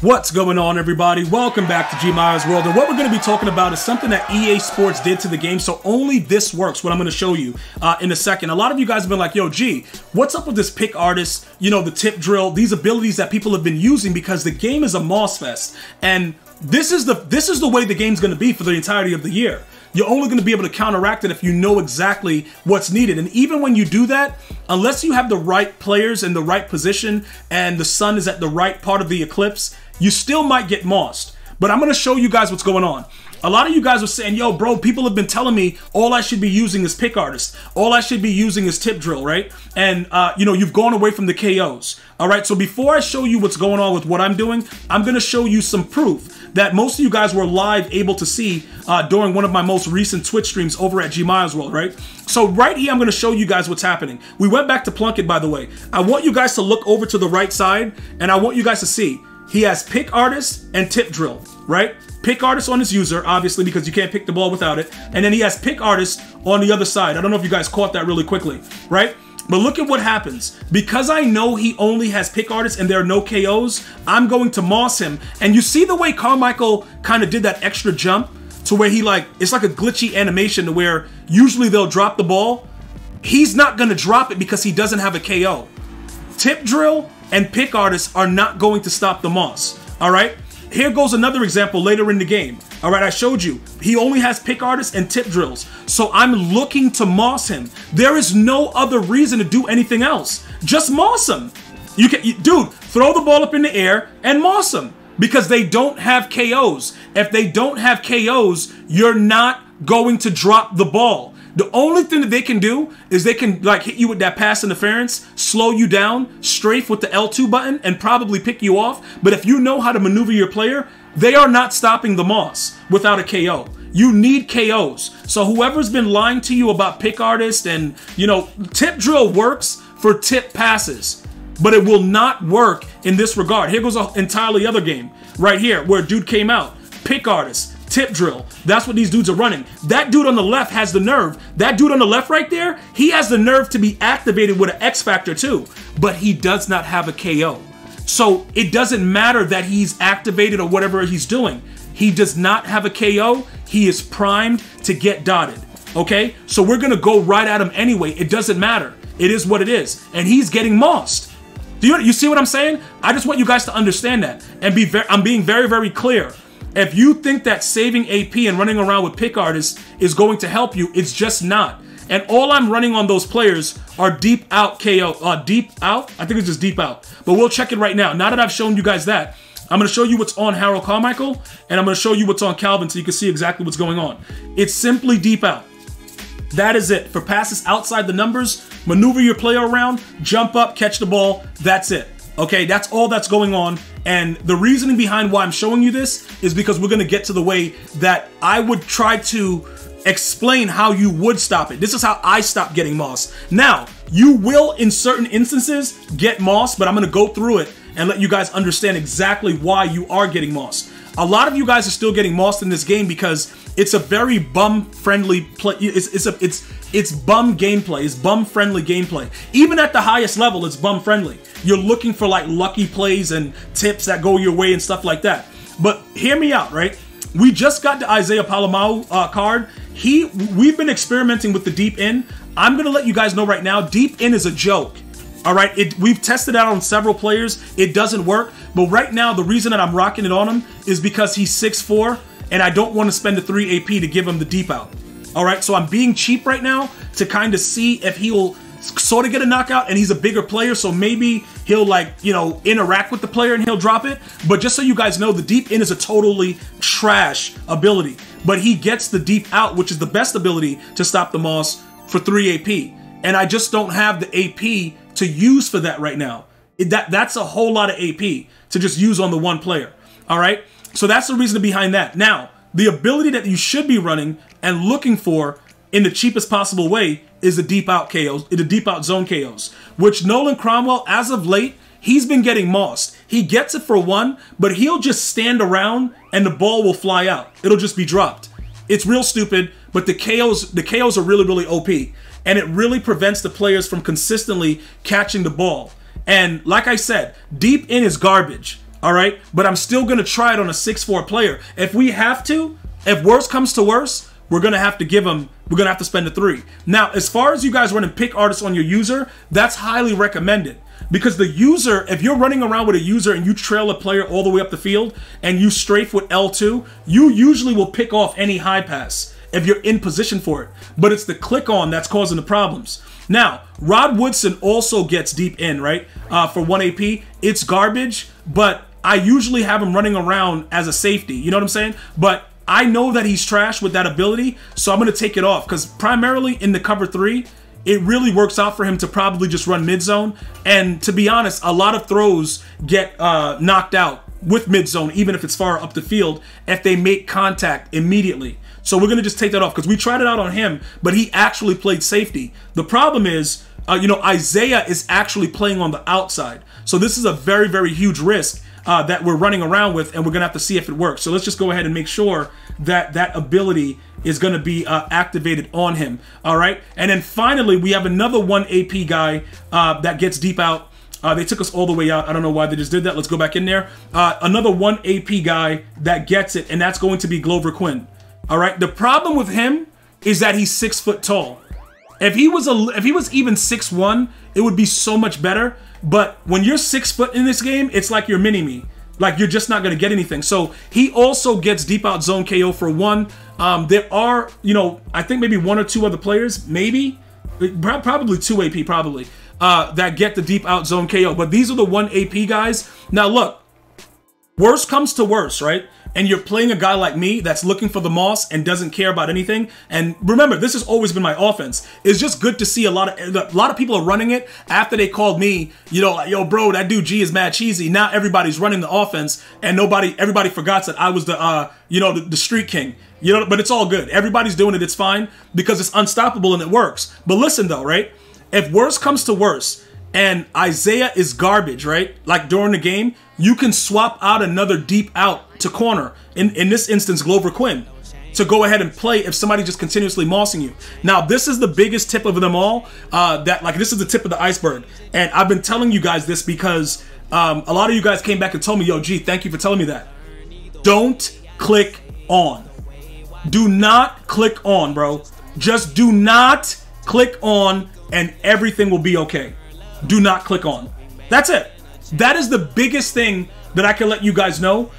What's going on, everybody? Welcome back to GmiasWorld, and what we're going to be talking about is something that EA Sports did to the game, so only this works, what I'm going to show you in a second. A lot of you guys have been like, yo, G, what's up with this pick artist, you know, the tip drill, these abilities that people have been using, because the game is a moss fest, and this is the way the game's going to be for the entirety of the year. You're only going to be able to counteract it if you know exactly what's needed. And even when you do that, unless you have the right players in the right position and the sun is at the right part of the eclipse, you still might get mossed. But I'm going to show you guys what's going on. A lot of you guys were saying, yo, bro, people have been telling me all I should be using is pick artist. All I should be using is tip drill, right? And, you know, you've gone away from the KOs. All right, so before I show you what's going on with what I'm doing, I'm going to show you some proof that most of you guys were live able to see during one of my most recent Twitch streams over at GmiasWorld, right? So right here, I'm going to show you guys what's happening. We went back to Plunkett, by the way. I want you guys to look over to the right side, and I want you guys to see he has pick artist and tip drill, right? Pick artist on his user, obviously, because you can't pick the ball without it. And then he has pick artist on the other side. I don't know if you guys caught that really quickly, right? But look at what happens. Because I know he only has pick artists and there are no KOs, I'm going to moss him. And you see the way CARMICHAEL kind of did that extra jump to where he it's like a glitchy animation to where usually they'll drop the ball. He's not going to drop it because he doesn't have a KO. Tip drill and pick artists are not going to stop the moss. All right. Here goes another example later in the game. All right, I showed you. He only has pick artists and tip drills. So I'm looking to moss him. There is no other reason to do anything else. Just moss him. Dude, throw the ball up in the air and moss him. Because they don't have KOs. If they don't have KOs, you're not going to drop the ball. The only thing that they can do is they can hit you with that pass interference, slow you down, strafe with the L2 button, and probably pick you off. But if you know how to maneuver your player, they are not stopping the moss without a KO. You need KOs. So whoever's been lying to you about pick artist and, you know, tip drill works for tip passes, but it will not work in this regard. Here goes an entirely other game right here where a dude came out, pick artist, tip drill. That's what these dudes are running. That dude on the left has the nerve. That dude on the left right there, he has the nerve to be activated with an X factor too, but he does not have a KO. So it doesn't matter that he's activated or whatever he's doing. He does not have a KO. He is primed to get dotted. Okay? So we're going to go right at him anyway. It doesn't matter. It is what it is. And he's getting mossed. You see what I'm saying? I just want you guys to understand that. And I'm being very, very clear. If you think that saving AP and running around with pick artists is going to help you, it's just not. And all I'm running on those players are deep out KO. Deep out? I think it's just deep out. But we'll check it right now. Now that I've shown you guys that, I'm going to show you what's on Harold Carmichael, and I'm going to show you what's on Calvin so you can see exactly what's going on. It's simply deep out. That is it. For passes outside the numbers, maneuver your player around, jump up, catch the ball. That's it. Okay, that's all that's going on. And the reasoning behind why I'm showing you this is because we're going to get to the way that I would try to explain how you would stop it. This is how I stop getting moss. Now, you will in certain instances get moss, but I'm going to go through it and let you guys understand exactly why you are getting moss. A lot of you guys are still getting mossed in this game because it's a very bum-friendly play. It's bum gameplay. It's bum-friendly gameplay. Even at the highest level, it's bum-friendly. You're looking for like lucky plays and tips that go your way and stuff like that. But hear me out, right? We just got the Isaiah Palomau card. We've been experimenting with the deep in. I'm gonna let you guys know right now, deep in is a joke. All right, we've tested out on several players. It doesn't work. But right now, the reason that I'm rocking it on him is because he's 6'4", and I don't want to spend the 3 AP to give him the deep out. All right, so I'm being cheap right now to kind of see if he'll sort of get a knockout, and he's a bigger player, so maybe he'll interact with the player and he'll drop it. But just so you guys know, the deep in is a totally trash ability. But he gets the deep out, which is the best ability to stop the moss for 3 AP. And I just don't have the AP to use for that right now. That's a whole lot of AP to just use on the one player. All right, so that's the reason behind that. Now, the ability that you should be running and looking for in the cheapest possible way is the deep out KOs, the deep out zone KOs, which NOLAN CROMWELL, as of late, he's been getting mossed. He gets it for 1, but he'll just stand around and the ball will fly out. It'll just be dropped. It's real stupid, but the KOs are really, really OP. And it really prevents the players from consistently catching the ball. And like I said, deep in is garbage. all right? But I'm still going to try it on a 6'4 player. If we have to, if worse comes to worse, we're going to have to give him, we're going to have to spend a 3. Now, as far as you guys running pick artists on your user, that's highly recommended. Because the user, if you're running around with a user and you trail a player all the way up the field and you strafe with L2, you usually will pick off any high pass if you're in position for it. But it's the click on that's causing the problems. Now, Rod Woodson also gets deep in, right? For 1 AP. It's garbage, but I usually have him running around as a safety. You know what I'm saying? But I know that he's trash with that ability, so I'm going to take it off. Because primarily in the cover 3, it really works out for him to probably just run mid-zone. And to be honest, a lot of throws get knocked out with mid-zone, even if it's far up the field, if they make contact immediately. So we're going to just take that off because we tried it out on him, but he actually played safety. The problem is, you know, Isaiah is actually playing on the outside. So this is a very, very huge risk that we're running around with, and we're going to have to see if it works. So let's just go ahead and make sure that that ability is going to be activated on him. All right. And then finally, we have another 1 AP guy that gets deep out. They took us all the way out. I don't know why they just did that. Let's go back in there. Another 1 AP guy that gets it, and that's going to be Glover Quinn. All right. The problem with him is that he's 6 foot tall. If he was even 6'1", it would be so much better. But when you're 6 foot in this game, it's like you're mini-me. Like, you're just not going to get anything. So he also gets deep out zone KO for 1. There are, you know, I think maybe 1 or 2 other players, maybe, probably 2 AP probably, that get the deep out zone KO. But these are the 1 AP guys. Now, look, worst comes to worst, right? And you're playing a guy like me that's looking for the moss and doesn't care about anything. And remember, this has always been my offense. It's just good to see a lot of people are running it after they called me, you know, like, yo, bro, that dude G is mad cheesy. Now everybody's running the offense, and everybody forgot that I was the, you know, the street king. You know, but it's all good. Everybody's doing it. It's fine because it's unstoppable and it works. But listen though, right? If worse comes to worse, and Isaiah is garbage, right? Like during the game, you can swap out another deep out to corner. In this instance, Glover Quinn, to go ahead and play if somebody just continuously mossing you. Now, this is the biggest tip of them all. This is the tip of the iceberg. And I've been telling you guys this because a lot of you guys came back and told me, yo, G, thank you for telling me that. Don't click on. Do not click on, bro. Just do not click on and everything will be okay. Do not click on. That's it. That is the biggest thing that I can let you guys know.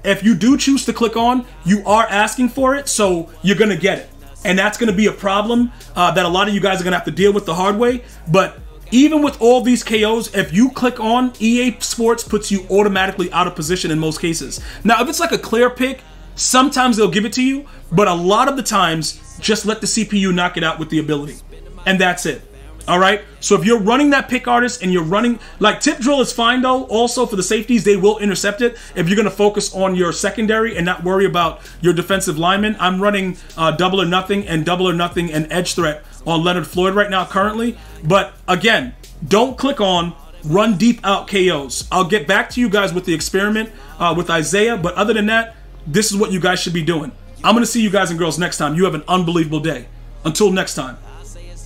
If you do choose to click on, you are asking for it, so you're going to get it. And that's going to be a problem that a lot of you guys are going to have to deal with the hard way. But even with all these KOs, if you click on, EA Sports puts you automatically out of position in most cases. Now, if it's like a clear pick, sometimes they'll give it to you, but a lot of the times, just let the CPU knock it out with the ability. And that's it. All right. So if you're running that pick artist and you're running, like, tip drill is fine though. Also for the safeties, they will intercept it if you're going to focus on your secondary and not worry about your defensive linemen. I'm running double or nothing and edge threat on Leonard Floyd right now currently. But again, don't click on, run deep out KOs. I'll get back to you guys with the experiment with Isaiah. But other than that, this is what you guys should be doing. I'm going to see you guys and girls next time. You have an unbelievable day. Until next time,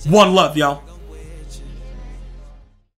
one love, y'all.